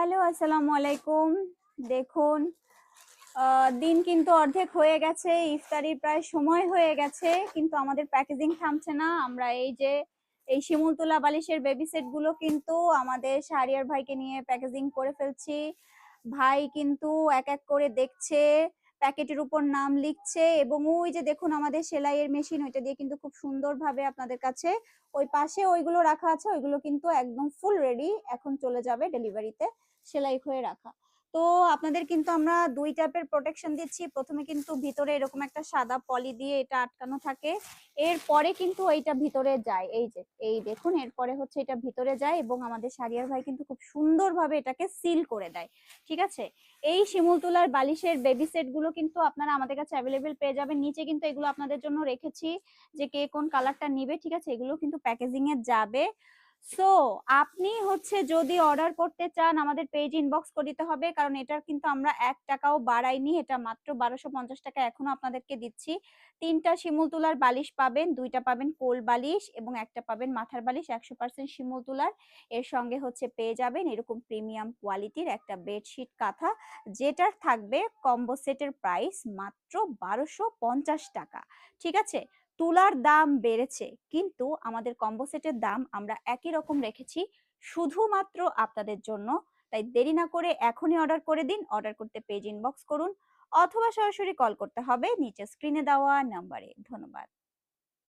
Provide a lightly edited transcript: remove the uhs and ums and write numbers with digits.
Hello, আসসালামু আলাইকুম। দেখুন, দিন কিন্তু অর্ধেক হয়ে গেছে, ইফতারির প্রায় সময় হয়ে গেছে, কিন্তু আমাদের প্যাকেজিং থামছে না। আমরা এই শিমুলতলা বালিশের বেবি সেট গুলো কিন্তু আমাদের শাহরিয়ার ভাইকে নিয়ে প্যাকেজিং করে ফেলছি। ভাই কিন্তু এক এক করে দেখছে, প্যাকেটের উপর নাম লিখছে, এবং ওই যে দেখুন আমাদের সেলাইয়ের মেশিন, ওইটা দিয়ে কিন্তু খুব সুন্দরভাবে আপনাদের কাছে ওই পাশে ওইগুলো রাখা আছে, ওইগুলো কিন্তু একদম ফুল রেডি, এখন চলে যাবে ডেলিভারিতে সেলাই হয়ে রাখা। তো আপনাদের কিন্তু আমরা দুই টাইপের প্রোটেকশন দিচ্ছি। প্রথমে কিন্তু ভিতরে এরকম একটা সাদা পলি দিয়ে এটা আটকানো থাকে, এরপরে কিন্তু এইটা ভিতরে যায়। এই যে এই দেখুন, এরপরে হচ্ছে এটা ভিতরে যায় এবং আমাদের শাহরিয়ার ভাই কিন্তু খুব সুন্দরভাবে এটাকে সিল করে দেয়। ঠিক আছে, এই শিমুল তুলার বালিশের বেবি সেট গুলো কিন্তু আপনারা আমাদের কাছে অ্যাভেলেবেল পেয়ে যাবেন। নিচে কিন্তু এগুলো আপনাদের জন্য রেখেছি যে কে কোন কালারটা নিবে। ঠিক আছে, এগুলো কিন্তু প্যাকেজিং এ যাবে। সো আপনি হচ্ছে যদি অর্ডার করতে চান, আমাদের পেজ ইনবক্স করে দিতে হবে, কারণ এটার কিন্তু আমরা 1 টাকাও বাড়াইনি, এটা মাত্র 1250 টাকা এখনো আপনাদেরকে দিচ্ছি। 3টা শিমুল তুলার বালিশ পাবেন, 2টা পাবেন কোল বালিশ এবং একটা পাবেন মাথার বালিশ 100% শিমুল তুলার। এর সঙ্গে হচ্ছে পেয়ে যাবেন এরকম প্রিমিয়াম কোয়ালিটির একটা বেডশিট কাঁথা, যেটার থাকবে কম্বো সেটের প্রাইস মাত্র 1250 টাকা। ঠিক আছে, তুলার দাম বেড়েছে, কিন্তু আমাদের কম্বো সেটের দাম আমরা একই রকম রেখেছি শুধুমাত্র আপনাদের জন্য। তাই দেরি না করে এখনই অর্ডার করে দিন। অর্ডার করতে পেজ ইনবক্স করুন অথবা সরাসরি কল করতে হবে নিচে স্ক্রিনে দেওয়া নাম্বারে। ধন্যবাদ।